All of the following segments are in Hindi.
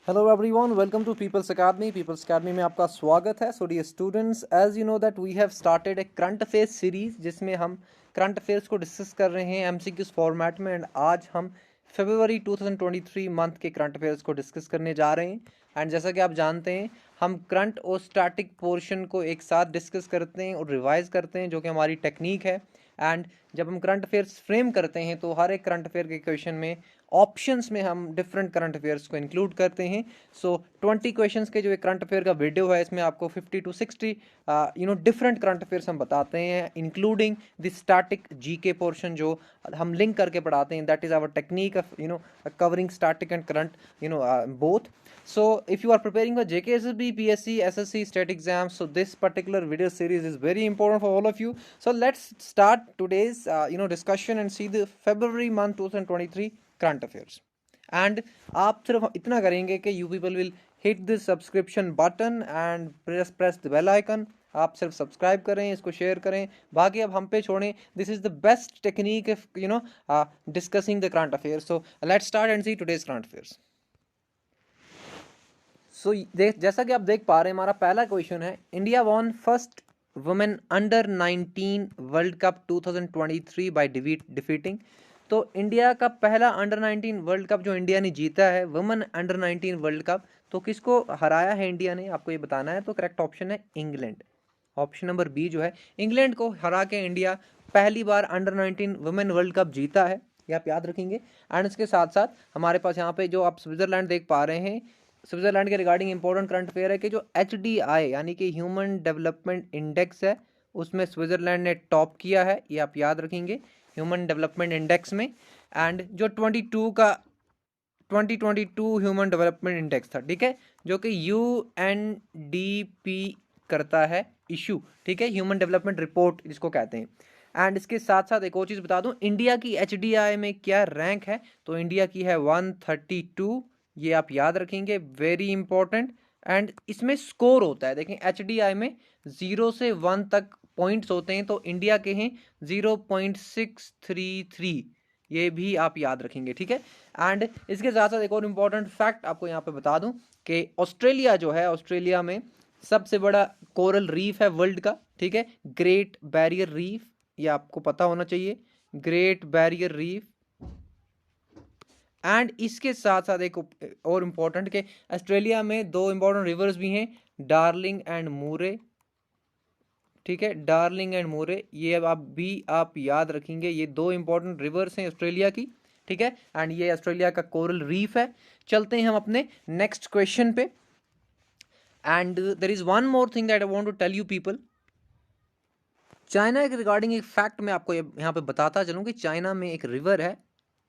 Hello everyone, welcome to People's Academy. People's Academy में आपका स्वागत है। So dear students, as you know that we have started a current affairs series जिसमें हम करंट अफेयर्स को डिस्कस कर रहे हैं एमसीक्यूज फॉर्मेट में। एंड आज हम फरवरी 2023 मंथ के करंट अफेयर्स को डिस्कस करने जा रहे हैं। एंड जैसा कि आप जानते हैं, हम करंट और स्टैटिक पोर्शन को एक साथ डिस्कस करते हैं और रिवाइज करते हैं, जो कि हमारी टेक्निक है। एंड जब हम करंट अफेयर्स फ्रेम करते हैं तो हर एक करंट अफेयर के क्वेश्चन में ऑप्शंस में हम डिफरेंट करंट अफेयर्स को इंक्लूड करते हैं। सो 20 क्वेश्चंस के जो एक करंट अफेयर का वीडियो है, इसमें आपको 50 to 60 डिफरेंट करंट अफेयर्स हम बताते हैं, including the static GK portion जो हम लिंक करके पढ़ाते हैं। That is our technique of covering static and current both. So if you are preparing for JKSSB, PSC, SSC state exams, so this particular video series is very important for all of you. So let's start today's discussion and see the February month 2023 current affairs. And आप सिर्फ इतना करेंगे कि you people will hit the subscription button and press the bell icon. आप सिर्फ सब्सक्राइब करें, इसको शेयर करें, बाकी अब हम पे छोड़ें. This is the best technique of discussing the current affairs. So let's start and see today's current affairs. सो जैसा कि आप देख पा रहे हैं, हमारा पहला क्वेश्चन है, India won first women under 19 world cup 2023 by defeating. तो इंडिया का पहला अंडर 19 वर्ल्ड कप जो इंडिया ने जीता है, वुमेन अंडर 19 वर्ल्ड कप, तो किसको हराया है इंडिया ने, आपको ये बताना है. तो करेक्ट ऑप्शन है इंग्लैंड. ऑप्शन नंबर बी जो है, इंग्लैंड को हरा के इंडिया पहली बार अंडर 19 वुमेन वर्ल्ड कप जीता है, ये आप याद रखेंगे. एंड इसके साथ साथ हमारे पास यहाँ पे जो आप स्विट्जरलैंड देख पा रहे हैं, स्विट्जरलैंड के रिगार्डिंग इंपॉर्टेंट करंट अफेयर है कि जो HDI यानी कि ह्यूमन डेवलपमेंट इंडेक्स है, उसमें स्विट्जरलैंड ने टॉप किया है, ये आप याद रखेंगे, ह्यूमन डेवलपमेंट इंडेक्स में. एंड जो 2022 ह्यूमन डेवलपमेंट इंडेक्स था, ठीक है, जो कि UNDP करता है इशू, ठीक है, ह्यूमन डेवलपमेंट रिपोर्ट जिसको कहते हैं. एंड इसके साथ साथ एक और चीज़ बता दूं, इंडिया की HDI में क्या रैंक है, तो इंडिया की है 132, ये आप याद रखेंगे, वेरी इंपॉर्टेंट. एंड इसमें स्कोर होता है, देखें HDI में 0 से 1 तक पॉइंट्स होते हैं, तो इंडिया के हैं 0.633, ये भी आप याद रखेंगे, ठीक है. एंड इसके साथ साथ एक और इम्पॉर्टेंट फैक्ट आपको यहाँ पे बता दूं कि ऑस्ट्रेलिया जो है, ऑस्ट्रेलिया में सबसे बड़ा कोरल रीफ है वर्ल्ड का, ठीक है, ग्रेट बैरियर रीफ, ये आपको पता होना चाहिए, ग्रेट बैरियर रीफ. एंड इसके साथ साथ एक और इम्पॉर्टेंट के ऑस्ट्रेलिया में दो इम्पॉर्टेंट रिवर्स भी हैं, डार्लिंग एंड मूरे, ठीक है, डार्लिंग एंड मूरे, ये आप याद रखेंगे, ये दो इंपॉर्टेंट रिवर्स हैं ऑस्ट्रेलिया की, ठीक है. एंड ये ऑस्ट्रेलिया का कोरल रीफ है. चलते हैं हम अपने नेक्स्ट क्वेश्चन पे. And there is one more thing that I want to tell you people. China के रिगार्डिंग एक फैक्ट मैं आपको यहाँ पे बताता चलूँ कि चाइना में एक रिवर है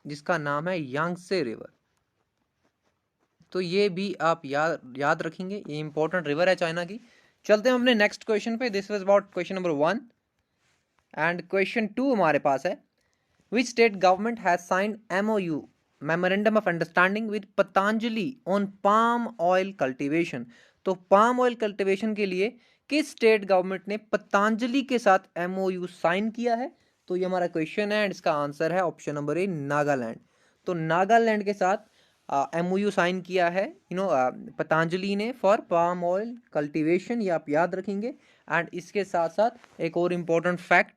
जिसका नाम है यांगसे रिवर. तो ये भी आप याद रखेंगे, ये इंपॉर्टेंट रिवर है चाइना की. चलते हैं अपने नेक्स्ट क्वेश्चन पे. This was about question number 1. And question 2 हमारे पास है, which state government has signed MOU memorandum of understanding with Patanjali on palm oil cultivation. तो पाम ऑयल कल्टीवेशन के लिए किस स्टेट गवर्नमेंट ने पतंजलि के साथ MOU साइन किया है, तो ये हमारा क्वेश्चन है. एंड इसका आंसर है ऑप्शन नंबर ए, नागालैंड. तो नागालैंड के साथ MOU साइन किया है पतंजलि ने फॉर पाम ऑयल कल्टीवेशन, ये आप याद रखेंगे. एंड इसके साथ साथ एक और इम्पोर्टेंट फैक्ट,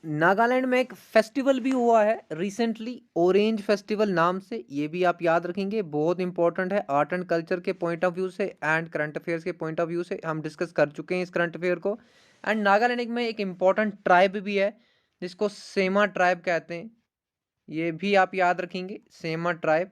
नागालैंड में एक फेस्टिवल भी हुआ है रिसेंटली, ऑरेंज फेस्टिवल नाम से, ये भी आप याद रखेंगे, बहुत इंपॉर्टेंट है आर्ट एंड कल्चर के पॉइंट ऑफ व्यू से एंड करंट अफेयर्स के पॉइंट ऑफ व्यू से, हम डिस्कस कर चुके हैं इस करंट अफेयर को. एंड नागालैंड में एक इम्पॉर्टेंट ट्राइब भी है जिसको सेमा ट्राइब कहते हैं, ये भी आप याद रखेंगे, सेमा ट्राइब.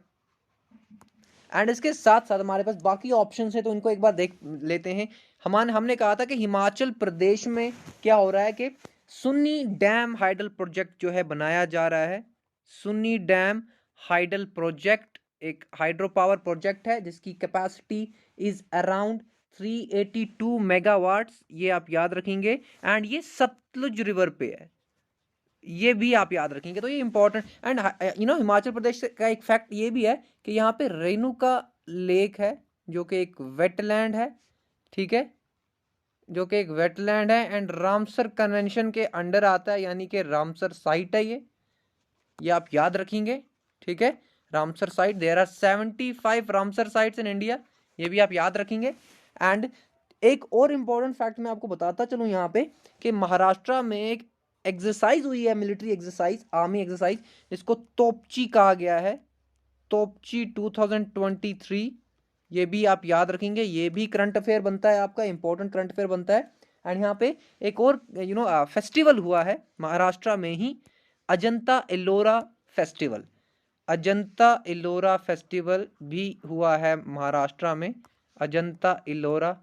एंड इसके साथ साथ हमारे पास बाकी ऑप्शन है, तो इनको एक बार देख लेते हैं. हमने कहा था कि हिमाचल प्रदेश में क्या हो रहा है कि सुन्नी डैम हाइडल प्रोजेक्ट जो है बनाया जा रहा है. सुन्नी डैम हाइडल प्रोजेक्ट एक हाइड्रो पावर प्रोजेक्ट है जिसकी कैपेसिटी इज अराउंड 382 मेगावाट्स, ये आप याद रखेंगे. एंड ये सतलुज रिवर पे है, ये भी आप याद रखेंगे, तो ये इंपॉर्टेंट. एंड हिमाचल प्रदेश का एक फैक्ट ये भी है कि यहाँ पे रेणुका लेक है जो कि एक वेटलैंड है, ठीक है, जो कि एक वेटलैंड है. एंड रामसर कन्वेंशन के अंडर आता है, यानी कि रामसर साइट है ये आप याद रखेंगे, ठीक है, Ramsar site, there are 75 Ramsar sites in India, ये भी आप याद रखेंगे। एंड एक और इम्पोर्टेंट फैक्ट मैं आपको बताता चलूँ यहाँ पे कि महाराष्ट्र में एक एक्सरसाइज हुई है, मिलिट्री एक्सरसाइज, आर्मी एक्सरसाइज, जिसको तोपची कहा गया है, तोपची 2023, ये भी आप याद रखेंगे, ये भी करंट अफेयर बनता है आपका, इंपॉर्टेंट करंट अफेयर बनता है। एंड यहाँ पे एक और फेस्टिवल हुआ है महाराष्ट्र में ही, अजंता एलोरा फेस्टिवल, अजंता एलोरा फेस्टिवल भी हुआ है महाराष्ट्र में, अजंता एलोरा,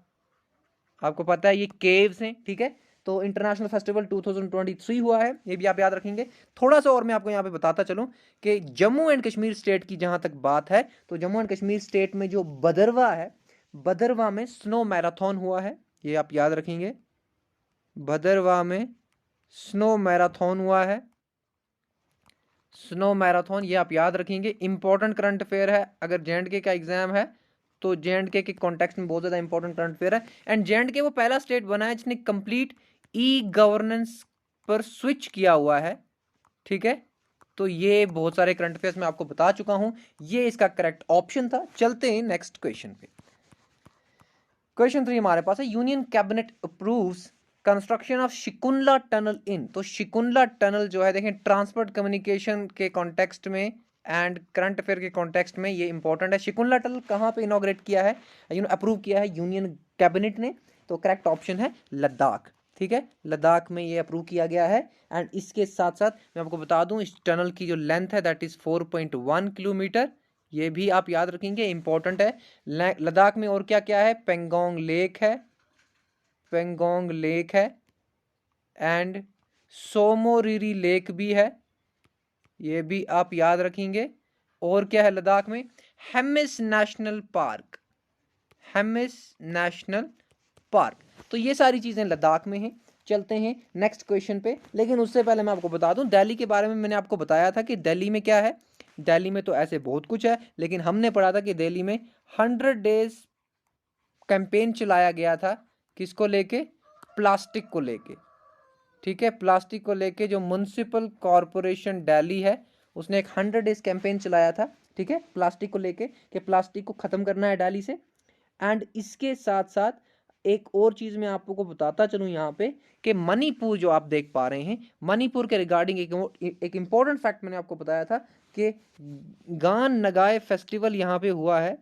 आपको पता है ये केव्स हैं, ठीक है। तो इंटरनेशनल फेस्टिवल 2023 हुआ है, ये भी आप याद रखेंगे। थोड़ा सा और मैं आपको यहाँ पे बताता चलूँ कि जम्मू एंड कश्मीर स्टेट की जहाँ तक बात है, तो जम्मू एंड कश्मीर स्टेट में जो भदरवा है, भदरवा में स्नो मैराथन हुआ है, ये आप याद रखेंगे, भदरवा में स्नो मैराथन हुआ है, स्नो मैराथन, ये आप याद रखेंगे। इंपॉर्टेंट करंट अफेयर है, अगर जे का एग्जाम है तो जे के कॉन्टेक्स्ट में बहुत ज़्यादा इंपॉर्टेंट करंट अफेयर है। एंड जे वो पहला स्टेट बना है जिसने कंप्लीट ई गवर्नेंस पर स्विच किया हुआ है, ठीक है। तो ये बहुत सारे करंट अफेयर्स मैं आपको बता चुका हूं, ये इसका करेक्ट ऑप्शन था। चलते हैं नेक्स्ट क्वेश्चन पे। क्वेश्चन 3 हमारे पास है, union cabinet approves construction of Shinku La tunnel in, तो शिकुनला टनल जो है, देखें ट्रांसपोर्ट कम्युनिकेशन के कॉन्टेक्स्ट में एंड करंट अफेयर के कॉन्टेक्स्ट में ये इंपॉर्टेंट है। शिकुनला टनल कहाँ पे इनॉग्रेट किया है, अप्रूव किया है यूनियन कैबिनेट ने, तो करेक्ट ऑप्शन है लद्दाख, ठीक है, लद्दाख में ये अप्रूव किया गया है। एंड इसके साथ साथ मैं आपको बता दूं इस टनल की जो लेंथ है दैट इज 4.1 किलोमीटर, ये भी आप याद रखेंगे, इंपॉर्टेंट है। लद्दाख में और क्या क्या है, पेंगोंग लेक है, पेंगोंग लेक है, एंड सोमोरिरी लेक भी है, ये भी आप याद रखेंगे। और क्या है लद्दाख में, Hemis national park, Hemis national park, तो ये सारी चीज़ें लद्दाख में हैं। चलते हैं नेक्स्ट क्वेश्चन पे, लेकिन उससे पहले मैं आपको बता दूं दिल्ली के बारे में, मैंने आपको बताया था कि दिल्ली में क्या है, दिल्ली में तो ऐसे बहुत कुछ है, लेकिन हमने पढ़ा था कि दिल्ली में 100 डेज कैंपेन चलाया गया था, किसको लेके, प्लास्टिक को लेके, ठीक है, प्लास्टिक को लेके जो म्युनिसिपल कॉरपोरेशन दिल्ली है उसने एक 100 डेज कैंपेन चलाया था, ठीक है, प्लास्टिक को लेके कि प्लास्टिक को ख़त्म करना है दिल्ली से। एंड इसके साथ साथ एक और चीज़ मैं आपको बताता चलूँ यहाँ पे कि मणिपुर जो आप देख पा रहे हैं, मणिपुर के रिगार्डिंग एक इम्पॉर्टेंट फैक्ट मैंने आपको बताया था कि गान नगाए फेस्टिवल यहाँ पे हुआ है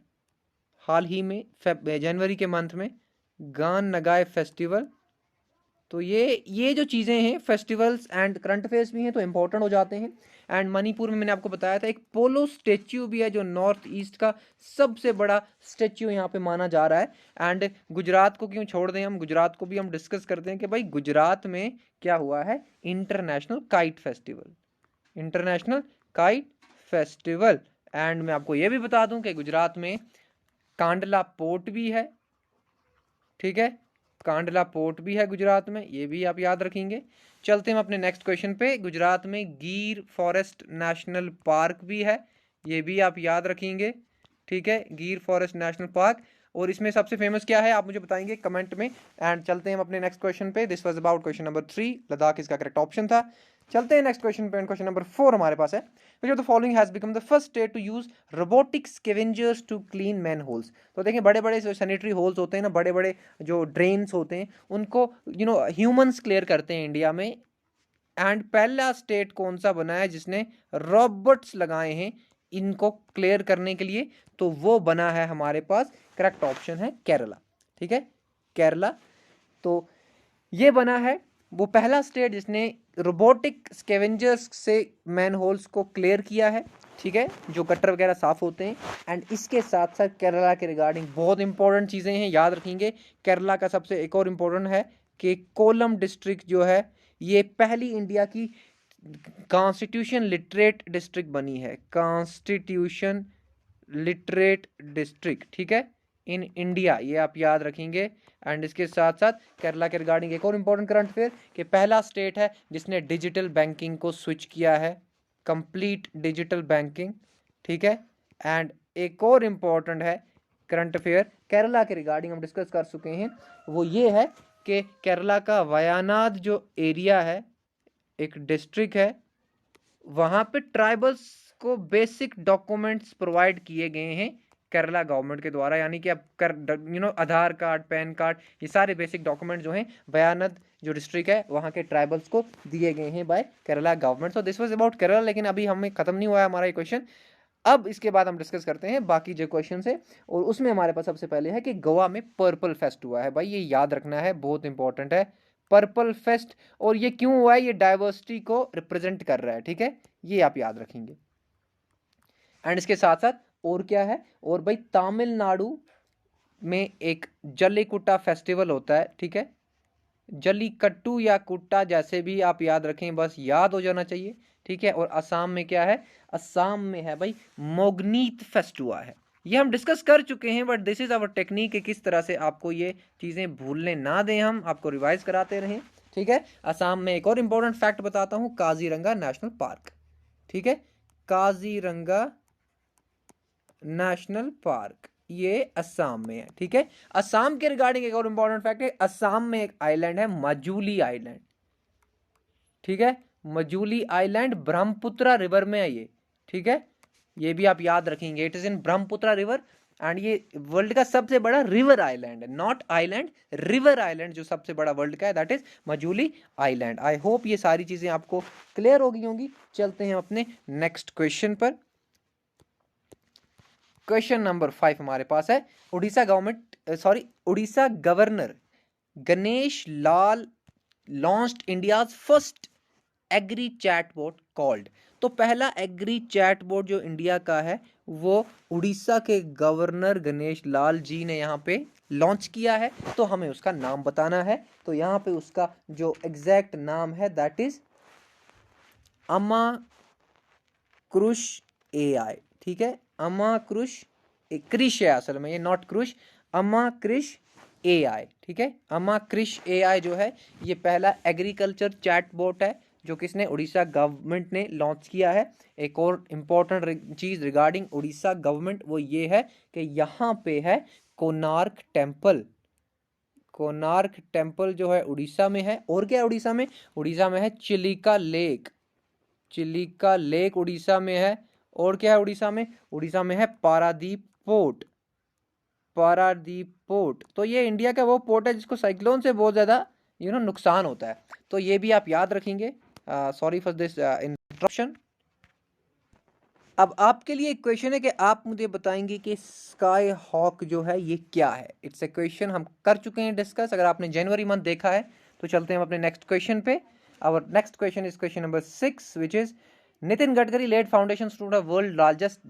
हाल ही में, जनवरी के मंथ में गान नगाए फेस्टिवल। तो ये जो चीज़ें हैं, फेस्टिवल्स एंड करंट अफेयर्स भी हैं तो इंपॉर्टेंट हो जाते हैं। एंड मणिपुर में मैंने आपको बताया था एक पोलो स्टेच्यू भी है जो नॉर्थ ईस्ट का सबसे बड़ा स्टेच्यू यहाँ पे माना जा रहा है। एंड गुजरात को क्यों छोड़ दें, हम गुजरात को भी हम डिस्कस करते हैं कि भाई गुजरात में क्या हुआ है, international kite festival, international kite festival. And मैं आपको ये भी बता दूं कि गुजरात में कांडला पोर्ट भी है, ठीक है, कांडला पोर्ट भी है गुजरात में, ये भी आप याद रखेंगे। चलते हैं अपने नेक्स्ट क्वेश्चन पे। गुजरात में गिर फॉरेस्ट नेशनल पार्क भी है, ये भी आप याद रखेंगे, ठीक है, गिर फॉरेस्ट नेशनल पार्क। और इसमें सबसे फेमस क्या है आप मुझे बताएंगे कमेंट में। एंड चलते हैं अपने नेक्स्ट क्वेश्चन पे। This was about question number 3, Ladakh इसका करेक्ट ऑप्शन था। चलते हैं नेक्स्ट क्वेश्चन पे। क्वेश्चन नंबर 4 हमारे पास है, which of the following has become the first state to use robotic scavengers to clean manholes। तो देखें बड़े बड़े जो सैनिटरी होल्स होते हैं ना, बड़े बड़े जो ड्रेन्स होते हैं उनको ह्यूमंस क्लियर करते हैं इंडिया में। एंड पहला स्टेट कौन सा बना है जिसने रोबोट्स लगाए हैं इनको क्लियर करने के लिए, तो वो बना है हमारे पास, करेक्ट ऑप्शन है केरला, ठीक है, केरला। तो ये बना है वो पहला स्टेट जिसने रोबोटिक स्कैवेंजर्स से मैन होल्स को क्लियर किया है, ठीक है, जो गटर वगैरह साफ होते हैं। एंड इसके साथ साथ केरला के रिगार्डिंग बहुत इंपॉर्टेंट चीज़ें हैं, याद रखेंगे। केरला का सबसे एक और इम्पोर्टेंट है कि कोलम डिस्ट्रिक्ट जो है ये पहली इंडिया की कॉन्स्टिट्यूशन लिटरेट डिस्ट्रिक्ट बनी है, कॉन्स्टिट्यूशन लिटरेट डिस्ट्रिक्ट, ठीक है, इन इंडिया, ये आप याद रखेंगे। एंड इसके साथ साथ केरला के रिगार्डिंग एक और इम्पोर्टेंट करंट अफेयर कि पहला स्टेट है जिसने डिजिटल बैंकिंग को स्विच किया है, कंप्लीट डिजिटल बैंकिंग, ठीक है। एंड एक और इम्पोर्टेंट है करंट अफेयर केरला के रिगार्डिंग हम डिस्कस कर चुके हैं, वो ये है कि केरला का वायनाड जो एरिया है, एक डिस्ट्रिक्ट है, वहाँ पे ट्राइबल्स को बेसिक डॉक्यूमेंट्स प्रोवाइड किए गए हैं केरला गवर्नमेंट के द्वारा, यानी कि आप आधार कार्ड, पैन कार्ड, ये सारे बेसिक डॉक्यूमेंट जो हैं बयानद जो डिस्ट्रिक्ट है वहाँ के ट्राइबल्स को दिए गए हैं by Kerala government. So this was about Kerala, लेकिन अभी हमें खत्म नहीं हुआ है हमारा ये क्वेश्चन। अब इसके बाद हम डिस्कस करते हैं बाकी जो क्वेश्चन है, और उसमें हमारे पास सबसे पहले है कि गोवा में पर्पल फेस्ट हुआ है। भाई ये याद रखना है, बहुत इंपॉर्टेंट है पर्पल फेस्ट। और ये क्यों हुआ है? ये डाइवर्सिटी को रिप्रेजेंट कर रहा है, ठीक है, ये आप याद रखेंगे। एंड इसके साथ साथ और क्या है, और भाई तमिलनाडु में एक जल्लीकुट्टा फेस्टिवल होता है, ठीक है, जल्लीकट्टू या कुट्टा जैसे भी आप याद रखें, बस याद हो जाना चाहिए, ठीक है। और असम में क्या है? असम में है भाई मोगनीत फेस्ट हुआ है। ये हम डिस्कस कर चुके हैं, but this is our technique कि किस तरह से आपको ये चीज़ें भूलने ना दें, हम आपको रिवाइज कराते रहें, ठीक है। असम में एक और इंपॉर्टेंट फैक्ट बताता हूँ, काजीरंगा नेशनल पार्क, ठीक है, काजीरंगा नेशनल पार्क ये असम में है, ठीक है। असम के रिगार्डिंग एक और इंपॉर्टेंट फैक्ट है, असम में एक आइलैंड है मजूली आइलैंड, ठीक है, मजूली आइलैंड ब्रह्मपुत्र रिवर में है ये, ठीक है, ये भी आप याद रखेंगे, it is in Brahmaputra river. And ये वर्ल्ड का सबसे बड़ा रिवर आइलैंड है, नॉट आइलैंड, रिवर आइलैंड जो सबसे बड़ा वर्ल्ड का है, that is Majuli island. I hope ये सारी चीजें आपको क्लियर हो गई होंगी। चलते हैं अपने नेक्स्ट क्वेश्चन पर। क्वेश्चन नंबर 5 हमारे पास है, Odisha governor Ganesh Lal launched India's first agri chatbot called. तो पहला एग्री चैटबॉट जो इंडिया का है वो उड़ीसा के गवर्नर गणेश लाल जी ने यहाँ पे लॉन्च किया है, तो हमें उसका नाम बताना है। तो यहाँ पे उसका जो एग्जैक्ट नाम है दैट इज अमाकृष AI, ठीक है, अमाकृष, कृष है असल में ये, नॉट कृष, अमाकृष AI, ठीक है। अमाकृष AI जो है ये पहला एग्रीकल्चर चैटबॉट है जो किसने? उड़ीसा गवर्नमेंट ने लॉन्च किया है। एक और इम्पोर्टेंट चीज रिगार्डिंग उड़ीसा गवर्नमेंट वो ये है कि यहाँ पे है कोणार्क टेम्पल। कोणार्क टेम्पल जो है उड़ीसा में है। और क्या है उड़ीसा में? उड़ीसा में है चिलिका लेक, चिलिका लेक उड़ीसा में है। और क्या है उड़ीसा में? उड़ीसा में है पारादीप पोर्ट, पारादीप पोर्ट। तो ये इंडिया का वो पोर्ट है जिसको साइक्लोन से बहुत ज़्यादा नुकसान होता है, तो ये भी आप याद रखेंगे। Sorry for this interruption. अब आपके लिए एक क्वेश्चन है कि आप मुझे बताएंगे कि स्काई हॉक जो है ये क्या है। इट्स ए क्वेश्चन हम कर चुके हैं डिस्कस, अगर आपने जनवरी मंथ देखा है तो। चलते हैं अपने नेक्स्ट क्वेश्चन पे। Our next question is question number 6 which is Nitin Gadkari led foundation to the world largest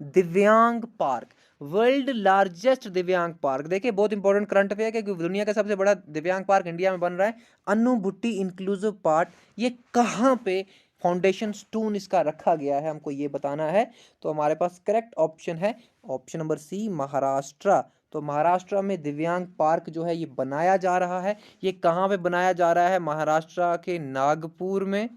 divyang park. World largest divyang park, देखिए बहुत इंपॉर्टेंट करंट अफेयर है क्योंकि दुनिया का सबसे बड़ा दिव्यांग पार्क इंडिया में बन रहा है, अन्नू भुट्टी इंक्लूसिव पार्क। ये कहाँ पे फाउंडेशन स्टोन इसका रखा गया है, हमको ये बताना है। तो हमारे पास करेक्ट ऑप्शन है ऑप्शन नंबर सी, महाराष्ट्र। तो महाराष्ट्र में दिव्यांग पार्क जो है ये बनाया जा रहा है। ये कहाँ पे बनाया जा रहा है? महाराष्ट्र के नागपुर में,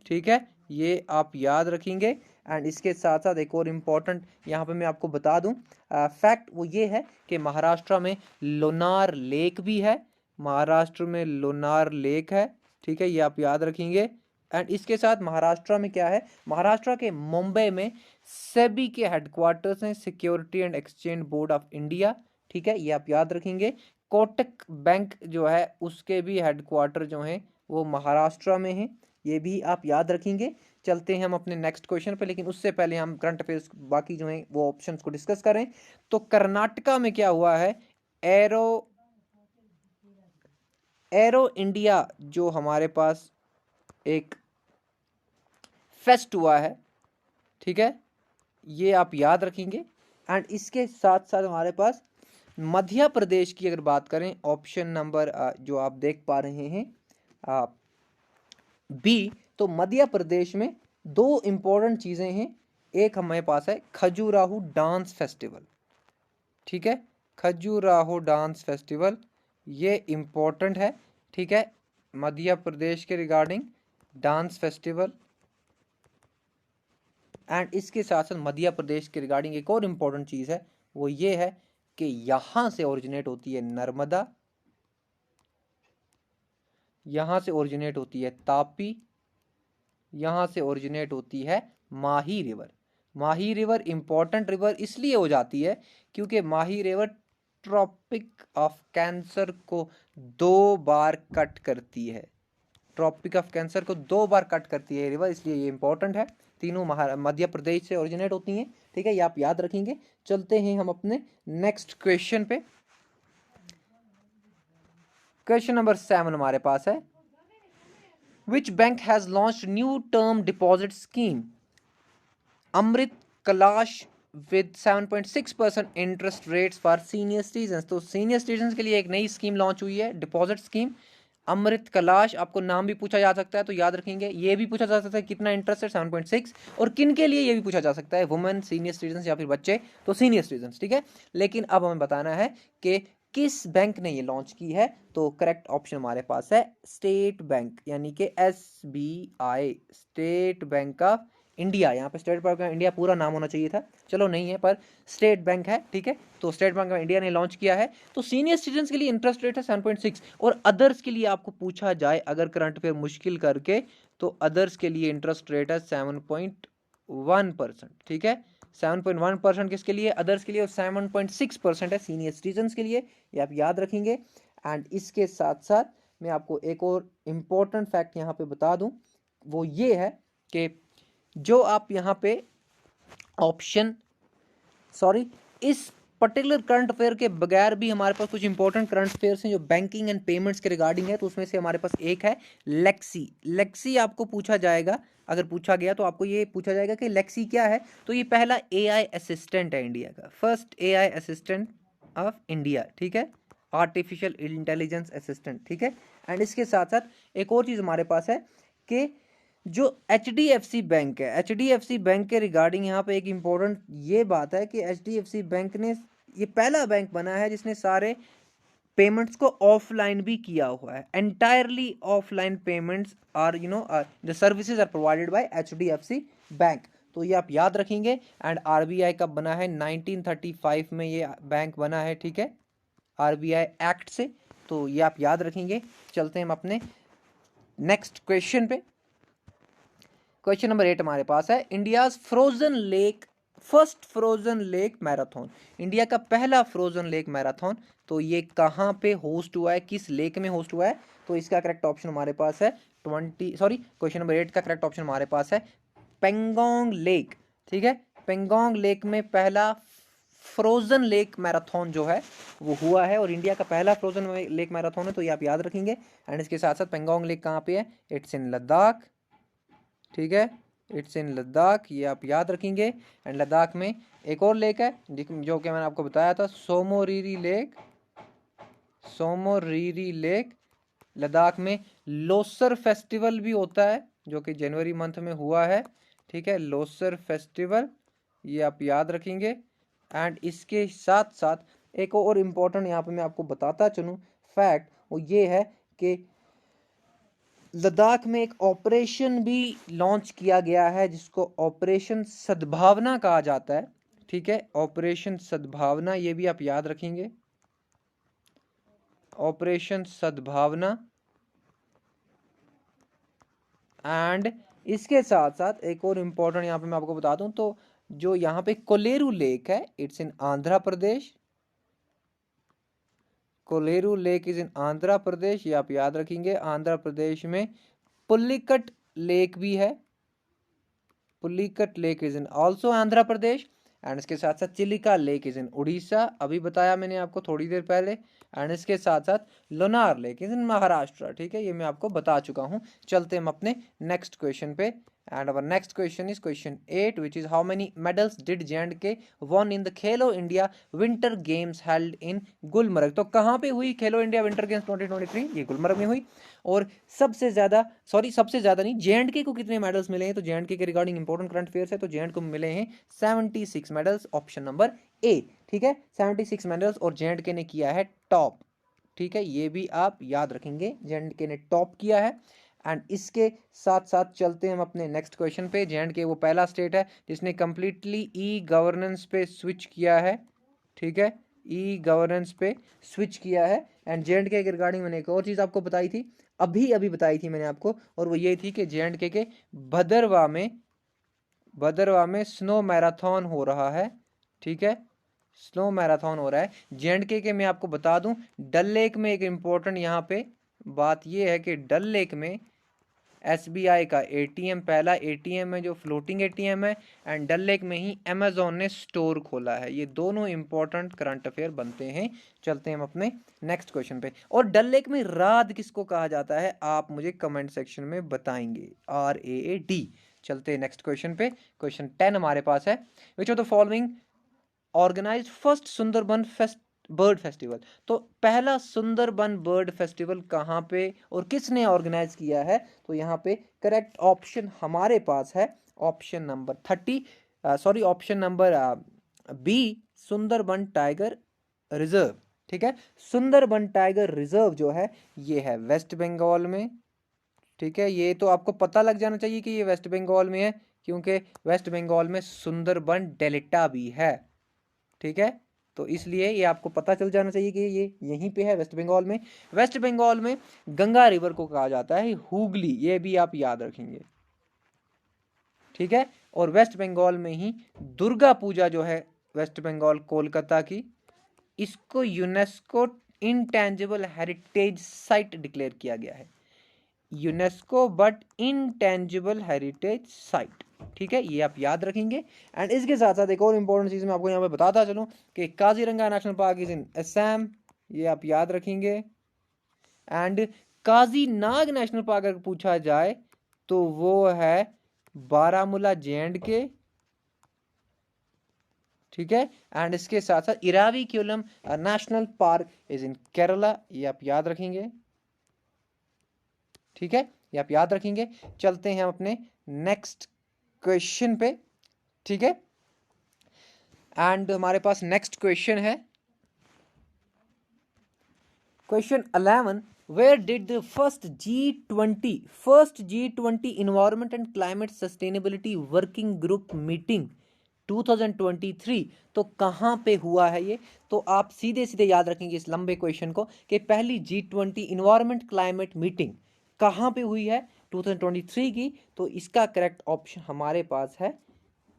ठीक है, ये आप याद रखेंगे। एंड इसके साथ साथ एक और इम्पॉर्टेंट यहाँ पे मैं आपको बता दूं फैक्ट, वो ये है कि महाराष्ट्र में लोनार लेक भी है, महाराष्ट्र में लोनार लेक है, ठीक है, ये आप याद रखेंगे। एंड इसके साथ महाराष्ट्र में क्या है? महाराष्ट्र के मुंबई में सेबी के हेडक्वार्टर्स हैं, security and exchange board of India, ठीक है, ये आप याद रखेंगे। कोटक बैंक जो है उसके भी हेडक्वार्टर जो हैं वो महाराष्ट्र में हैं, ये भी आप याद रखेंगे। चलते हैं हम अपने नेक्स्ट क्वेश्चन पे, लेकिन उससे पहले हम करंट अफेयर्स बाकी जो हैं वो ऑप्शंस को डिस्कस करें। तो कर्नाटका में क्या हुआ है? एरो इंडिया जो हमारे पास एक फेस्ट हुआ है, ठीक है, ये आप याद रखेंगे। एंड इसके साथ साथ हमारे पास मध्य प्रदेश की अगर बात करें, ऑप्शन नंबर जो आप देख पा रहे हैं बी, तो मध्य प्रदेश में दो इंपॉर्टेंट चीज़ें हैं। एक हमारे पास है खजुराहो डांस फेस्टिवल, ठीक है, खजुराहो डांस फेस्टिवल ये इम्पोर्टेंट है, ठीक है, मध्य प्रदेश के रिगार्डिंग डांस फेस्टिवल। एंड इसके साथ साथ मध्य प्रदेश के रिगार्डिंग एक और इम्पोर्टेंट चीज़ है, वो ये है कि यहाँ से ओरिजिनेट होती है नर्मदा, यहाँ से ओरिजिनेट होती है तापी, यहाँ से ओरिजिनेट होती है माही रिवर। माही रिवर इंपॉर्टेंट रिवर इसलिए हो जाती है क्योंकि माही रिवर ट्रॉपिक ऑफ कैंसर को 2 बार कट करती है। ट्रॉपिक ऑफ कैंसर को 2 बार कट करती है रिवर, इसलिए ये इंपॉर्टेंट है। तीनों मध्य प्रदेश से ओरिजिनेट होती हैं, ठीक है, ये आप याद रखेंगे। चलते हैं हम अपने नेक्स्ट क्वेश्चन पे। क्वेश्चन नंबर 7 हमारे पास है, which bank has launched new term deposit scheme Amrit Kalash with 7.6% interest rates for senior citizen. तो सीनियर सिटीजन के लिए एक नई स्कीम लॉन्च हुई है, डिपॉजिट स्कीम अमृत कलाश। आपको नाम भी पूछा जा सकता है तो याद रखेंगे। ये भी पूछा जा सकता है कितना इंटरेस्ट है, 7.6। और किन के लिए ये भी पूछा जा सकता है, वुमेन, सीनियर सिटीजन या फिर बच्चे, तो सीनियर सिटीजन, ठीक है। लेकिन अब हमें बताना है कि किस बैंक ने ये लॉन्च की है। तो करेक्ट ऑप्शन हमारे पास है स्टेट बैंक, यानी कि SBI, state bank of India. यहाँ पे स्टेट बैंक ऑफ इंडिया पूरा नाम होना चाहिए था, चलो नहीं है, पर स्टेट बैंक है, ठीक है। तो स्टेट बैंक ऑफ इंडिया ने लॉन्च किया है। तो सीनियर सिटीजन के लिए इंटरेस्ट रेट है 7.6, और अदर्स के लिए आपको पूछा जाए अगर करंट अफेयर मुश्किल करके, तो अदर्स के लिए इंटरेस्ट रेट है 7.1%, ठीक है। 7.1% किसके लिए, अदर्स के लिए, और 7.6% है सीनियर सिटीजन के लिए, ये आप याद रखेंगे। एंड इसके साथ साथ मैं आपको एक और इम्पोर्टेंट फैक्ट यहाँ पे बता दूं, वो ये है कि जो आप यहाँ पे ऑप्शन इस पर्टिकुलर करंट अफेयर के बगैर भी हमारे पास कुछ इंपॉर्टेंट करंट अफेयर्स हैं जो बैंकिंग एंड पेमेंट्स के रिगार्डिंग है। तो उसमें से हमारे पास एक है लेक्सी। लेक्सी आपको पूछा जाएगा, अगर पूछा गया तो आपको ये पूछा जाएगा कि लेक्सी क्या है। तो ये पहला AI असिस्टेंट है इंडिया का, first AI assistant of India, ठीक है, आर्टिफिशियल इंटेलिजेंस असिस्टेंट, ठीक है। एंड इसके साथ साथ एक और चीज़ हमारे पास है कि जो HDFC बैंक है, HDFC बैंक के रिगार्डिंग यहाँ पे एक इम्पोर्टेंट ये बात है कि HDFC बैंक ने ये पहला बैंक बना है जिसने सारे पेमेंट्स को ऑफलाइन भी किया हुआ है। Entirely offline payments are the services are provided by HDFC bank. तो ये आप याद रखेंगे। एंड RBI कब बना है, 1935 में ये बैंक बना है, ठीक है, RBI एक्ट से। तो ये आप याद रखेंगे। चलते हैं हम अपने नेक्स्ट क्वेश्चन पे। क्वेश्चन नंबर 8 हमारे पास है, India's frozen lake first frozen lake marathon. India का पहला फ्रोजन लेक मैराथन, तो ये कहाँ पे होस्ट हुआ है, किस लेक में होस्ट हुआ है। तो इसका करेक्ट ऑप्शन हमारे पास है क्वेश्चन नंबर 8 का करेक्ट ऑप्शन हमारे पास है पेंगोंग लेक, ठीक है। पेंगोंग लेक में पहला फ्रोजन लेक मैराथन जो है वो हुआ है, और इंडिया का पहला फ्रोजन लेक मैराथन है, तो ये आप याद रखेंगे। एंड इसके साथ साथ पेंगोंग लेक कहाँ पे है, इट्स इन लद्दाख, ठीक है, इट्स इन लद्दाख, ये आप याद रखेंगे। एंड लद्दाख में एक और लेक है जो कि मैंने आपको बताया था, सोमोरीरी लेक। सोमोरीरी लेक लद्दाख में लोसर फेस्टिवल भी होता है जो कि जनवरी मंथ में हुआ है, ठीक है, लोसर फेस्टिवल, ये आप याद रखेंगे। एंड इसके साथ साथ एक और इम्पोर्टेंट यहाँ पे मैं आपको बताता चलूँ फैक्ट, वो ये है कि लद्दाख में एक ऑपरेशन भी लॉन्च किया गया है जिसको ऑपरेशन सद्भावना कहा जाता है, ठीक है, ऑपरेशन सद्भावना, ये भी आप याद रखेंगे, ऑपरेशन सद्भावना। एंड इसके साथ साथ एक और इम्पोर्टेंट यहाँ पे मैं आपको बता दूं, तो जो यहाँ पे कोलेरू लेक है, it's in Andhra Pradesh. Kolleru lake is in Andhra Pradesh, ये आप याद रखेंगे। आंध्र प्रदेश में पुल्लिकट लेक भी है, Pulicat lake is in also Andhra Pradesh. And इसके साथ साथ Chilika lake is in Odisha, अभी बताया मैंने आपको थोड़ी देर पहले। एंड इसके साथ साथ लोनार लेक इज इन महाराष्ट्र, ठीक है, ये मैं आपको बता चुका हूँ। चलते हम अपने नेक्स्ट क्वेश्चन पे। And our next question is question 8, which is how many medals did J&K won in the Khelo India winter games held in Gulmarg. तो कहाँ पे हुई खेलो इंडिया विंटर गेम्स 2023, ये गुलमर्ग में हुई। और सबसे ज्यादा नहीं, J&K को कितने मेडल्स मिले हैं, तो J&K के रिगार्डिंग इंपॉर्टेंट करंट अफेयर्स है, तो J&K को मिले हैं 76 मेडल्स, ऑप्शन नंबर ए, ठीक है, 76 मेडल्स, और J&K ने किया है टॉप, ठीक है, ये भी आप याद रखेंगे, J&K ने टॉप किया है। एंड इसके साथ साथ चलते हैं हम अपने नेक्स्ट क्वेश्चन पे। J&K वो पहला स्टेट है जिसने कंप्लीटली E-गवर्नेंस पे स्विच किया है, ठीक है, E-गवर्नेंस पे स्विच किया है। एंड J&K के रिगार्डिंग मैंने एक और चीज़ आपको बताई थी, अभी बताई थी मैंने आपको, और वो ये थी कि J&K के भद्रवाह में स्नो मैराथन हो रहा है, ठीक है, स्नो मैराथन हो रहा है। J&K के मैं आपको बता दूं, डल लेक में एक इम्पोर्टेंट यहाँ पे बात ये है कि डल लेक में SBI का ATM, पहला ATM है जो फ्लोटिंग ATM है, एंड डल लेक में ही अमेजोन ने स्टोर खोला है। ये दोनों इंपॉर्टेंट करंट अफेयर बनते हैं। चलते हैं हम अपने नेक्स्ट क्वेश्चन पे। और डल लेक में राद किसको कहा जाता है, आप मुझे कमेंट सेक्शन में बताएंगे, RAAD। चलते हैं नेक्स्ट क्वेश्चन पे। क्वेश्चन 10 हमारे पास है, which of the following organize first Sundarban bird festival. तो पहला सुंदरबन बर्ड फेस्टिवल कहाँ पे और किसने ऑर्गेनाइज किया है, तो यहाँ पे करेक्ट ऑप्शन हमारे पास है option number 30, sorry option number B, Sundarban tiger reserve, ठीक है। सुंदरबन टाइगर रिजर्व जो है ये है वेस्ट बंगाल में, ठीक है। ये तो आपको पता लग जाना चाहिए कि ये वेस्ट बंगाल में है, क्योंकि वेस्ट बंगाल में सुंदरबन डेल्टा भी है, ठीक है। तो इसलिए ये आपको पता चल जाना चाहिए कि ये यहीं पे है वेस्ट बंगाल में। वेस्ट बंगाल में गंगा रिवर को कहा जाता है हुगली, ये भी आप याद रखेंगे, ठीक है। और वेस्ट बंगाल में ही दुर्गा पूजा जो है वेस्ट बंगाल कोलकाता की, इसको UNESCO intangible heritage site declare किया गया है, UNESCO but intangible heritage site, ठीक है। ये आप याद रखेंगे। एंड इसके साथ साथ एक और इंपॉर्टेंट चीज मैं आपको यहाँ पे बताता चलूँ कि Kaziranga national park is in Assam, ये आप याद रखेंगे। And Kazinag national park अगर पूछा जाए तो वो है बारामूला J&K, ठीक है। एंड इसके साथ साथ इराविकुलम नेशनल पार्क इज इन केरला, ये आप याद रखेंगे, ठीक है, ये आप याद रखेंगे। चलते हैं हम अपने नेक्स्ट क्वेश्चन पे, ठीक है। एंड हमारे पास नेक्स्ट क्वेश्चन है question 11, where did the first G20 environment and climate sustainability working group meeting 2023, तो कहाँ पे हुआ है ये, तो आप सीधे सीधे याद रखेंगे इस लंबे क्वेश्चन को कि पहली G20 इन्वायरमेंट क्लाइमेट मीटिंग कहाँ पे हुई है 2023 की। तो इसका करेक्ट ऑप्शन हमारे पास है,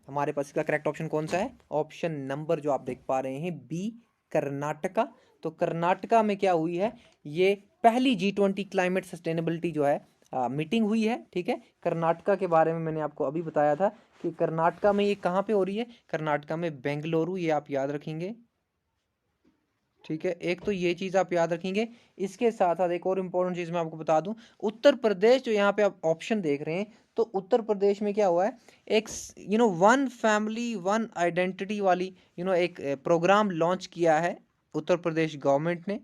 हमारे पास इसका करेक्ट ऑप्शन कौन सा है, ऑप्शन नंबर जो आप देख पा रहे हैं B, कर्नाटका। तो कर्नाटका में क्या हुई है, ये पहली G20 क्लाइमेट सस्टेनेबिलिटी जो है मीटिंग हुई है, ठीक है। कर्नाटका के बारे में मैंने आपको अभी बताया था कि कर्नाटका में ये कहाँ पे हो रही है, कर्नाटका में बेंगलुरु, ये आप याद रखेंगे, ठीक है। एक तो ये चीज आप याद रखेंगे। इसके साथ साथ एक और इम्पोर्टेंट चीज मैं आपको बता दूं, उत्तर प्रदेश जो यहाँ पे आप ऑप्शन देख रहे हैं, तो उत्तर प्रदेश में क्या हुआ है, एक वन फैमिली वन आइडेंटिटी वाली एक प्रोग्राम लॉन्च किया है उत्तर प्रदेश गवर्नमेंट ने,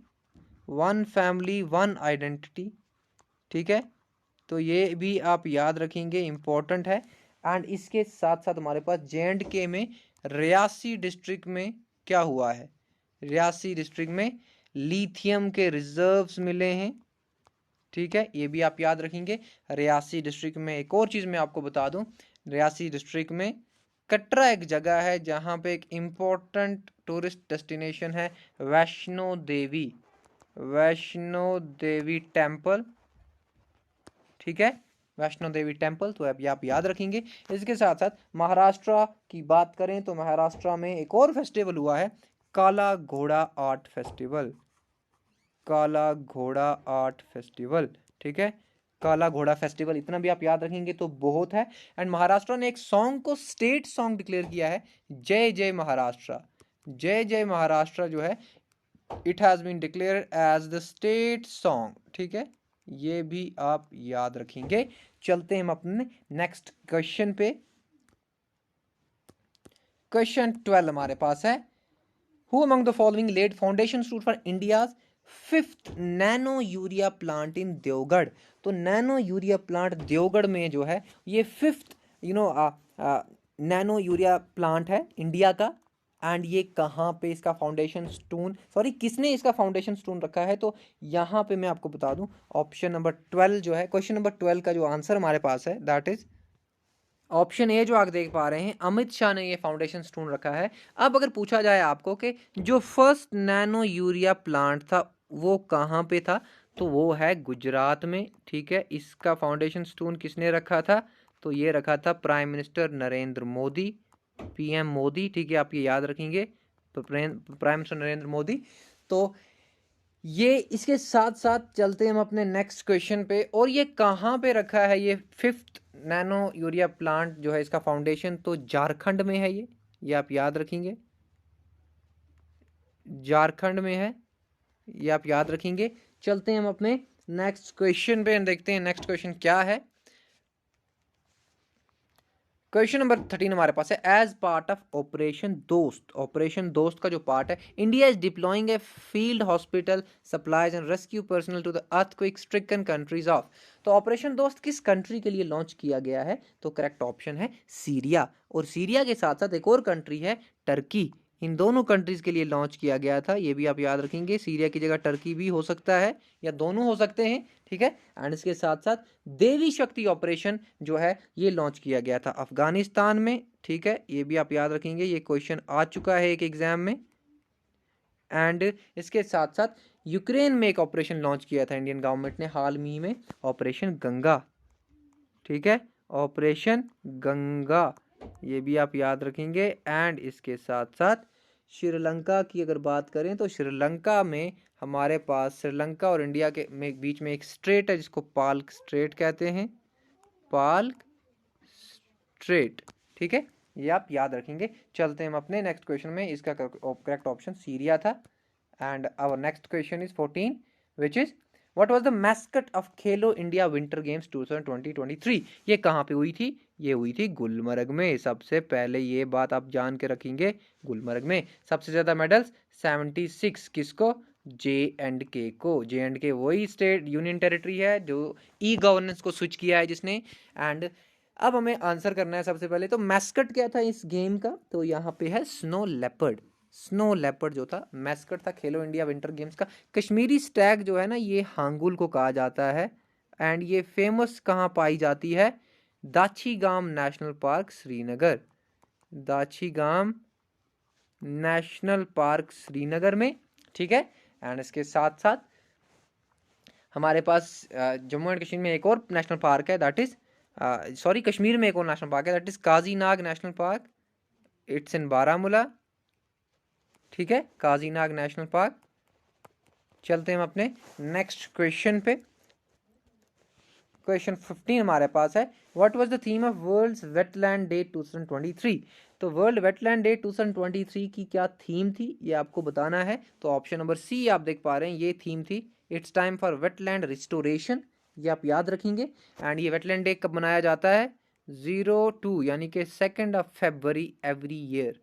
वन फैमिली वन आइडेंटिटी, ठीक है। तो ये भी आप याद रखेंगे, इंपॉर्टेंट है। एंड इसके साथ साथ हमारे पास J&K में रियासी डिस्ट्रिक्ट में क्या हुआ है, रियासी डिस्ट्रिक्ट में लिथियम के रिजर्व्स मिले हैं, ठीक है। ये भी आप याद रखेंगे रियासी डिस्ट्रिक्ट में। एक और चीज मैं आपको बता दूं, रियासी डिस्ट्रिक्ट में कटरा एक जगह है जहां पे एक इम्पोर्टेंट टूरिस्ट डेस्टिनेशन है वैष्णो देवी, वैष्णो देवी टेम्पल, ठीक है, वैष्णो देवी टेम्पल, तो अब आप याद रखेंगे। इसके साथ साथ महाराष्ट्र की बात करें तो महाराष्ट्र में एक और फेस्टिवल हुआ है काला घोड़ा आर्ट फेस्टिवल, काला घोड़ा आर्ट फेस्टिवल, ठीक है, काला घोड़ा फेस्टिवल, इतना भी आप याद रखेंगे तो बहुत है। एंड महाराष्ट्र ने एक सॉन्ग को स्टेट सॉन्ग डिक्लेयर किया है, जय जय महाराष्ट्र, जय जय महाराष्ट्र जो है it has been declared as the state song, ठीक है, ये भी आप याद रखेंगे। चलते हैं हम अपने नेक्स्ट क्वेश्चन पे। क्वेश्चन 12 हमारे पास है, who among the following laid foundation stone for India's 5th nano urea plant in Deogarh. तो नैनो यूरिया प्लांट देवगढ़ में जो है ये 5th नैनो यूरिया प्लांट है इंडिया का। एंड ये कहाँ पे इसका फाउंडेशन स्टोन, सॉरी किसने इसका फाउंडेशन स्टोन रखा है, तो यहाँ पे मैं आपको बता दूं ऑप्शन नंबर 12 जो है, क्वेश्चन नंबर 12 का जो आंसर हमारे पास है दैट इज ऑप्शन ए जो आप देख पा रहे हैं, अमित शाह ने ये फाउंडेशन स्टोन रखा है। अब अगर पूछा जाए आपको कि जो फर्स्ट नैनो यूरिया प्लांट था वो कहाँ पे था, तो वो है गुजरात में, ठीक है। इसका फाउंडेशन स्टोन किसने रखा था, तो ये रखा था prime minister Narendra Modi, PM Modi, ठीक है, आप ये याद रखेंगे, तो प्राइम मिनिस्टर नरेंद्र मोदी। तो ये इसके साथ साथ चलते हैं हम अपने नेक्स्ट क्वेश्चन पे, और ये कहाँ पे रखा है ये 5th नैनो यूरिया प्लांट जो है इसका फाउंडेशन, तो झारखंड में है ये आप याद रखेंगे, झारखंड में है, ये आप याद रखेंगे। चलते हैं हम अपने नेक्स्ट क्वेश्चन पे, देखते हैं नेक्स्ट क्वेश्चन क्या है। क्वेश्चन नंबर 13 हमारे पास है, as part of operation Dost, operation Dost का जो पार्ट है, India is deploying a field hospital supplies and rescue personnel to the earthquake stricken countries of. तो ऑपरेशन दोस्त किस कंट्री के लिए लॉन्च किया गया है, तो करेक्ट ऑप्शन है सीरिया, और सीरिया के साथ साथ एक और कंट्री है टर्की, इन दोनों कंट्रीज के लिए लॉन्च किया गया था, ये भी आप याद रखेंगे, सीरिया की जगह टर्की भी हो सकता है या दोनों हो सकते हैं, ठीक है। एंड इसके साथ साथ देवी शक्ति ऑपरेशन जो है ये लॉन्च किया गया था अफगानिस्तान में, ठीक है, ये भी आप याद रखेंगे, ये क्वेश्चन आ चुका है एक एग्जाम में। एंड इसके साथ साथ यूक्रेन में एक ऑपरेशन लॉन्च किया था इंडियन गवर्नमेंट ने हाल ही में, ऑपरेशन गंगा, ठीक है, ऑपरेशन गंगा, ये भी आप याद रखेंगे। एंड इसके साथ साथ श्रीलंका की अगर बात करें तो श्रीलंका में हमारे पास श्रीलंका और इंडिया के बीच में एक स्ट्रेट है जिसको पाल्क स्ट्रेट कहते हैं, पाल्क स्ट्रेट, ठीक है, ये आप याद रखेंगे। चलते हैं हम अपने नेक्स्ट क्वेश्चन में, इसका करेक्ट ऑप्शन सीरिया था। And our next question is 14 which is what was the mascot of Khelo India winter games 2023। ये कहाँ पे हुई थी, ये हुई थी गुलमर्ग में, सबसे पहले ये बात आप जान के रखेंगे, गुलमर्ग में सबसे ज़्यादा मेडल्स 76, किसको, J&K को, J&K वही स्टेट यूनियन टेरिटरी है जो ई गवर्नेंस को स्विच किया है जिसने। एंड अब हमें आंसर करना है सबसे पहले, तो मैस्कट क्या था इस गेम का, तो यहाँ पे है स्नो लेपर्ड, स्नो लेपर्ड जो था मैस्कट था खेलो इंडिया विंटर गेम्स का। कश्मीरी स्टैग जो है ना ये हांगुल को कहा जाता है, एंड ये फेमस कहाँ पाई जाती है, Dachigam national park Srinagar, Dachigam national park Srinagar में, ठीक है। एंड इसके साथ साथ हमारे पास जम्मू एंड कश्मीर में एक और नेशनल पार्क है, दैट इज सॉरी कश्मीर में एक और नेशनल पार्क है, that is Kazinag national park, it's in Baramulla, ठीक है, काजीनाग नेशनल पार्क। चलते हैं हम अपने नेक्स्ट क्वेश्चन पे, क्वेश्चन 15 हमारे पास है, what was the theme of world's wetland day 2023। तो वर्ल्ड वेटलैंड डे 2023 की क्या थीम थी ये आपको बताना है, तो ऑप्शन नंबर सी आप देख पा रहे हैं, ये थीम थी it's time for wetland restoration, ये आप याद रखेंगे। एंड ये वेटलैंड डे कब मनाया जाता है, 02 यानी कि 2 फरवरी एवरी ईयर,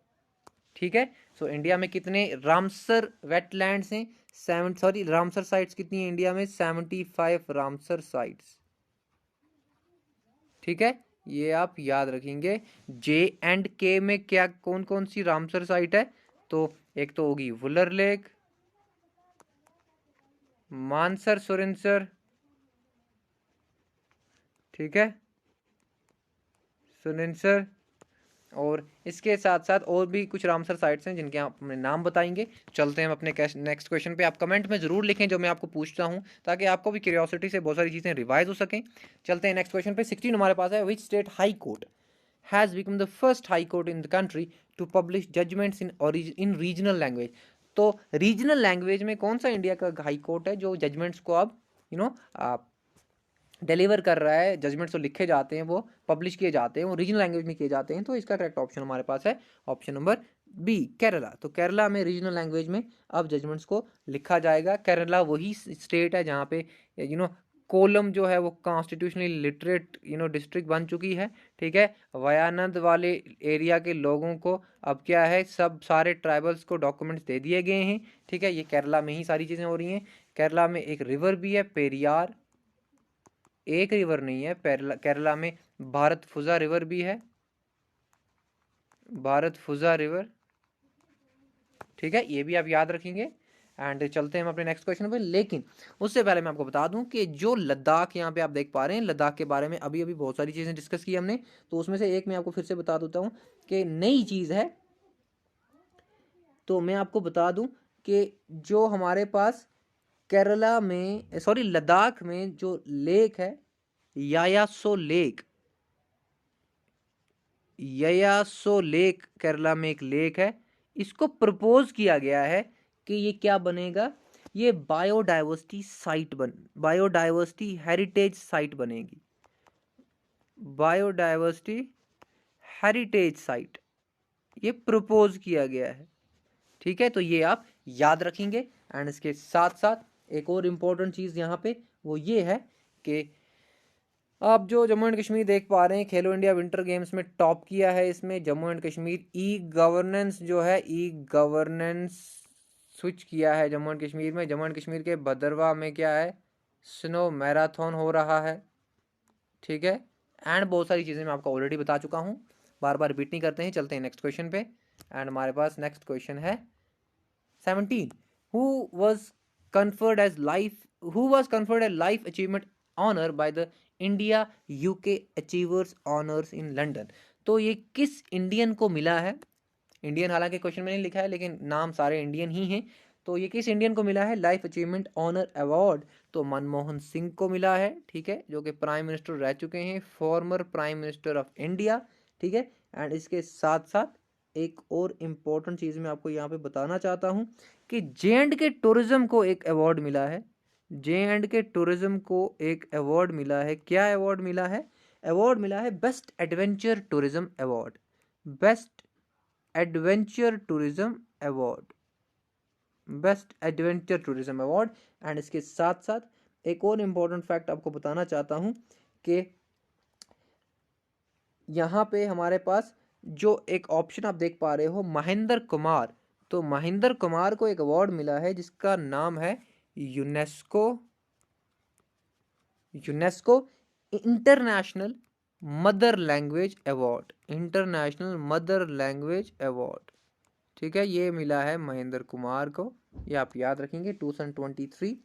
ठीक है। सो इंडिया में कितने रामसर वेटलैंड्स हैं, रामसर साइट्स कितनी है इंडिया में, 75 रामसर साइट्स, ठीक है, ये आप याद रखेंगे। J&K में क्या कौन कौन सी रामसर साइट है, तो एक तो होगी वुलर लेक, मानसर सुरिनसर, ठीक है, सुरिनसर, और इसके साथ साथ और भी कुछ रामसर साइट्स हैं जिनके आप अपने नाम बताएंगे। चलते हैं हम अपने नेक्स्ट क्वेश्चन पे, आप कमेंट में जरूर लिखें जो मैं आपको पूछता हूं, ताकि आपको भी क्यूरियोसिटी से बहुत सारी चीज़ें रिवाइज हो सकें। चलते हैं नेक्स्ट क्वेश्चन पे, 16 हमारे पास है, which state high court has become the first high court in the country to publish judgments in regional language. तो रीजनल लैंग्वेज में कौन सा इंडिया का हाई कोर्ट है जो जजमेंट्स को अब डिलीवर कर रहा है, जजमेंट्स तो लिखे जाते हैं वो पब्लिश किए जाते हैं वो रीजनल लैंग्वेज में किए जाते हैं, तो इसका करेक्ट ऑप्शन हमारे पास है ऑप्शन नंबर बी केरला। तो केरला में रीजनल लैंग्वेज में अब जजमेंट्स को लिखा जाएगा। केरला वही स्टेट है जहाँ पे कोलम जो है वो कॉन्स्टिट्यूशनली लिटरेट डिस्ट्रिक्ट बन चुकी है, ठीक है। वयानंद वाले एरिया के लोगों को अब क्या है, सब सारे ट्राइबल्स को डॉक्यूमेंट्स दे दिए गए हैं, ठीक है। ये केरला में ही सारी चीज़ें हो रही हैं। केरला में एक रिवर भी है पेरियार, एक रिवर नहीं है, केरला में भारतफुजा रिवर भी है, भारतफुजा रिवर, ठीक है, ये भी आप याद रखेंगे। एंड चलते हैं हम अपने नेक्स्ट क्वेश्चन पे, लेकिन उससे पहले मैं आपको बता दूं कि जो लद्दाख यहाँ पे आप देख पा रहे हैं, लद्दाख के बारे में अभी अभी बहुत सारी चीज़ें डिस्कस की हमने, तो उसमें से एक मैं आपको फिर से बता देता हूँ कि नई चीज़ है। तो मैं आपको बता दूं कि जो हमारे पास केरला में लद्दाख में जो लेक है यायासो लेक, ययासो लेक केरला में एक लेक है, इसको प्रपोज किया गया है कि ये क्या बनेगा, ये बायोडाइवर्सिटी हेरिटेज साइट बनेगी, बायोडाइवर्सिटी हेरिटेज साइट ये प्रपोज किया गया है। ठीक है, तो ये आप याद रखेंगे। एंड इसके साथ साथ एक और इम्पोर्टेंट चीज़ यहाँ पे वो ये है कि आप जो जम्मू एंड कश्मीर देख पा रहे हैं, खेलो इंडिया विंटर गेम्स में टॉप किया है इसमें Jammu and Kashmir. E governance जो है, ई गवर्नेंस स्विच किया है जम्मू एंड कश्मीर में। जम्मू एंड कश्मीर के भदरवा में क्या है, स्नो मैराथन हो रहा है। ठीक है, एंड बहुत सारी चीज़ें मैं आपको ऑलरेडी बता चुका हूँ, बार बार रिपीट नहीं करते हैं। चलते हैं नेक्स्ट क्वेश्चन पे। एंड हमारे पास नेक्स्ट क्वेश्चन है 17, who was conferred as life achievement honor by the India UK Achievers Honors in London। तो ये किस इंडियन को मिला है, इंडियन हालांकि क्वेश्चन में नहीं लिखा है लेकिन नाम सारे इंडियन ही हैं। तो ये किस इंडियन को मिला है लाइफ अचीवमेंट ऑनर अवार्ड, तो मनमोहन सिंह को मिला है। ठीक है, जो कि प्राइम मिनिस्टर रह चुके हैं, former prime minister of India. ठीक है, एंड इसके साथ साथ एक और इम्पोर्टेंट चीज़ मैं आपको यहाँ पे बताना चाहता हूँ कि J&K टूरिज्म को एक अवार्ड मिला है, J&K टूरिज्म को एक अवार्ड मिला है। क्या अवार्ड मिला है, अवार्ड मिला है best adventure tourism award, best adventure tourism award, best adventure tourism award. And इसके साथ साथ एक और इम्पोर्टेंट फैक्ट आपको बताना चाहता हूँ कि यहाँ पे हमारे पास जो एक ऑप्शन आप देख पा रहे हो महेंद्र कुमार, तो महेंद्र कुमार को एक अवार्ड मिला है जिसका नाम है UNESCO international mother language award, international mother language award. ठीक है, ये मिला है महेंद्र कुमार को, ये आप याद रखेंगे 2023।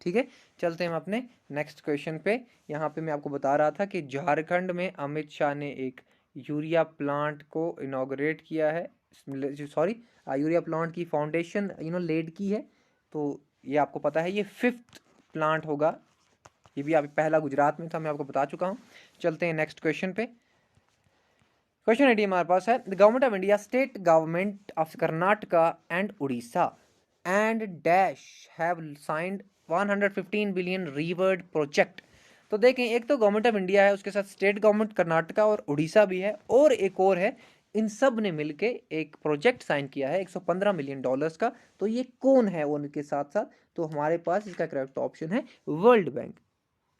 ठीक है, चलते हैं हम अपने नेक्स्ट क्वेश्चन पे। यहाँ पे मैं आपको बता रहा था कि झारखंड में अमित शाह ने एक यूरिया प्लांट को इनॉग्रेट किया है, सॉरी यूरिया प्लांट की फाउंडेशन लेड की है। तो ये आपको पता है, ये 5th प्लांट होगा, ये भी आप पहला गुजरात में था, मैं आपको बता चुका हूँ। चलते हैं नेक्स्ट क्वेश्चन पे। क्वेश्चन आईडी हमारे पास है, the government of India, state government of Karnataka and Orissa and dash have signed 115 billion revered project. तो देखें, एक तो गवर्नमेंट ऑफ इंडिया है, उसके साथ स्टेट गवर्नमेंट कर्नाटका और उड़ीसा भी है, और एक और है, इन सब ने मिलके एक प्रोजेक्ट साइन किया है 115 मिलियन डॉलर्स का। तो ये कौन है उनके साथ साथ, तो हमारे पास इसका करेक्ट ऑप्शन है world bank.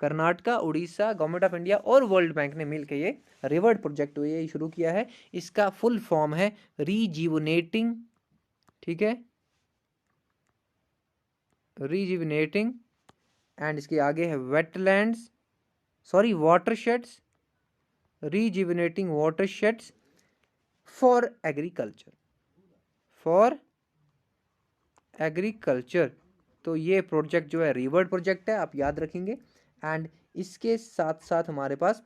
Karnataka, Orissa, government of India और वर्ल्ड बैंक ने मिलकर ये रिवर्ड प्रोजेक्ट ये शुरू किया है। इसका फुल फॉर्म है रीजिवनेटिंग, ठीक है, रीजिवनेटिंग, एंड इसके आगे है wetlands, sorry watersheds, rejuvenating watersheds for agriculture, for agriculture. तो ये प्रोजेक्ट जो है रिवर्ड प्रोजेक्ट है, आप याद रखेंगे। एंड इसके साथ साथ हमारे पास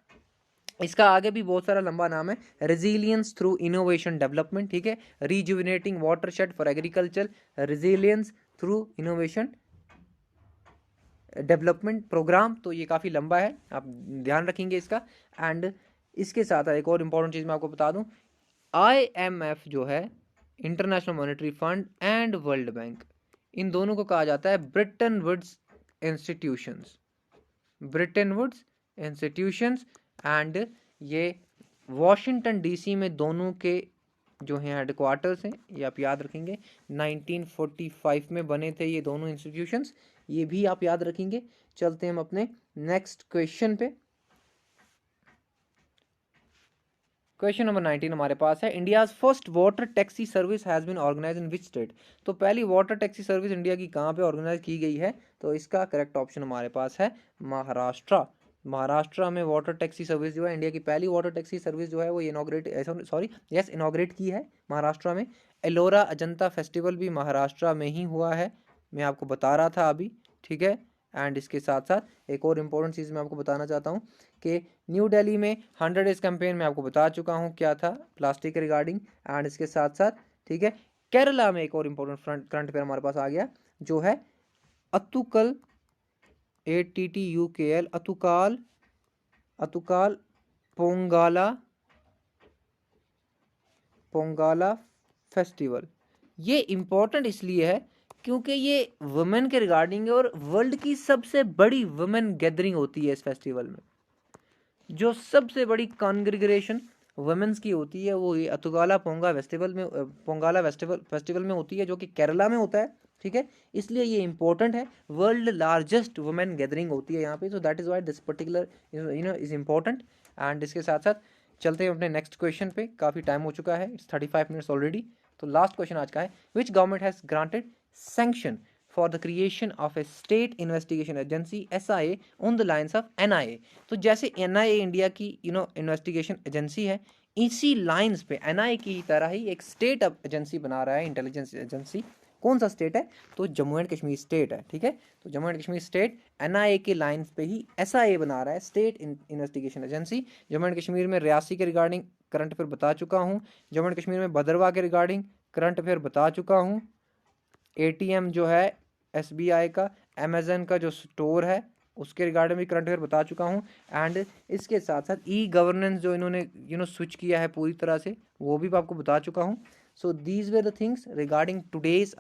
इसका आगे भी बहुत सारा लंबा नाम है, रेजिलियंस थ्रू इनोवेशन डेवलपमेंट। ठीक है, rejuvenating watershed for agriculture, resilience through innovation development programme. तो ये काफ़ी लंबा है, आप ध्यान रखेंगे इसका। एंड इसके साथ एक और इम्पॉर्टेंट चीज़ मैं आपको बता दूं, IMF जो है, international monetary fund and world bank, इन दोनों को कहा जाता है Bretton Woods institutions, Bretton Woods institutions. And ये वॉशिंगटन DC में दोनों के जो हैं हेडक्वार्टर्स हैं, ये आप याद रखेंगे। 1945 में बने थे ये दोनों इंस्टीट्यूशंस, ये भी आप याद रखेंगे। चलते हैं हम अपने नेक्स्ट क्वेश्चन पे। क्वेश्चन नंबर 19 हमारे पास है, India's first water taxi service has been organize in which state. तो पहली वाटर टैक्सी सर्विस इंडिया की कहाँ पे ऑर्गेनाइज की गई है, तो इसका करेक्ट ऑप्शन हमारे पास है महाराष्ट्र। महाराष्ट्र में वाटर टैक्सी सर्विस जो है, इंडिया की पहली वाटर टैक्सी सर्विस जो है वो इनॉग्रेट की है महाराष्ट्र में। एलोरा अजंता फेस्टिवल भी महाराष्ट्र में ही हुआ है, मैं आपको बता रहा था अभी। ठीक है, एंड इसके साथ साथ एक और इम्पोर्टेंट चीज़ मैं आपको बताना चाहता हूँ कि न्यू दिल्ली में 100 डेज कैंपेन में आपको बता चुका हूँ क्या था प्लास्टिक के रिगार्डिंग। एंड इसके साथ साथ ठीक है, केरला में एक और इम्पोर्टेंट करंट अफेयर हमारे पास आ गया, जो है अतुकल, ATTUKL, अतुकाल पोंगाला पोंगाला फेस्टिवल। ये इम्पोर्टेंट इसलिए है क्योंकि ये वुमेन के रिगार्डिंग है और वर्ल्ड की सबसे बड़ी वुमेन गैदरिंग होती है इस फेस्टिवल में। जो सबसे बड़ी कॉन्ग्रीगरेशन वुमेन्स की होती है वो ये अतुगाला पोंगा फेस्टिवल में पोंगाला फेस्टिवल में होती है, जो कि केरला में होता है। ठीक है, इसलिए ये इंपॉर्टेंट है, वर्ल्ड लार्जेस्ट वुमेन गैदरिंग होती है यहाँ पे, so that is why this particular is important. And इसके साथ साथ चलते हैं अपने नेक्स्ट क्वेश्चन पे, काफ़ी टाइम हो चुका है, इट्स 35 मिनट्स ऑलरेडी। तो लास्ट क्वेश्चन आज का है, which government has granted sanction for the creation of a state investigation agency SIA on the lines of NIA। तो जैसे NIA इंडिया की इन्वेस्टिगेशन एजेंसी है, इसी लाइंस पे NIA की तरह ही एक स्टेट एजेंसी बना रहा है, इंटेलिजेंस एजेंसी। कौन सा स्टेट है? तो जम्मू एंड कश्मीर स्टेट है। ठीक है, तो Jammu and Kashmir state NIA के लाइंस पे ही SIA बना रहा है, state investigation agency. Jammu and Kashmir में रियासी के रिगार्डिंग करंट अफेयर बता चुका हूँ, जम्मू एंड कश्मीर में भद्रवाह के रिगार्डिंग करंट अफेयर बता चुका हूँ, ATM जो है SBI का, अमेजन का जो स्टोर है उसके रिगार्डिंग भी करंट अफेयर बता चुका हूँ। एंड इसके साथ साथ गवर्नेंस जो इन्होंने स्विच किया है पूरी तरह से, वो भी आपको बता चुका हूँ। So these way the things regarding today's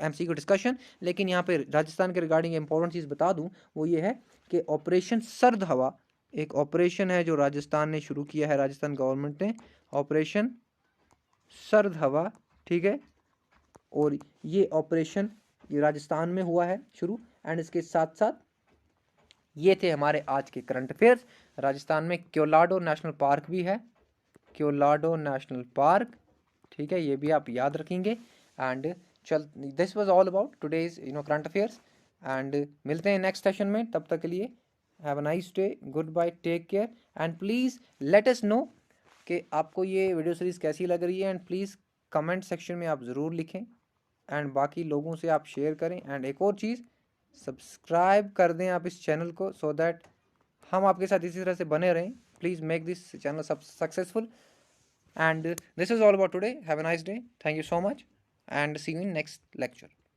MCQ discussion. लेकिन यहाँ पे राजस्थान के रिगार्डिंग इंपॉर्टेंट चीज़ बता दूँ, वो ये है कि ऑपरेशन सर्द हवा एक ऑपरेशन है जो राजस्थान ने शुरू किया है, राजस्थान गवर्नमेंट ने, ऑपरेशन सर्द हवा। ठीक है, और ये ऑपरेशन ये राजस्थान में हुआ है शुरू। एंड इसके साथ साथ ये थे हमारे आज के करंट अफेयर्स। राजस्थान में क्योलाडो नेशनल पार्क भी है, क्योलाडो नेशनल पार्क। ठीक है, ये भी आप याद रखेंगे। And this was all about today's current affairs. And मिलते हैं नेक्स्ट सेशन में, तब तक के लिए have a nice day, good bye, take care. And please let us know कि आपको ये वीडियो सीरीज़ कैसी लग रही है। एंड प्लीज़ कमेंट सेक्शन में आप ज़रूर लिखें, एंड बाकी लोगों से आप शेयर करें। एंड एक और चीज़, सब्सक्राइब कर दें आप इस चैनल को, सो दैट हम आपके साथ इसी तरह से बने रहें। Please make this channel successful. And this is all about today, have a nice day, thank you so much, and see you in next lecture.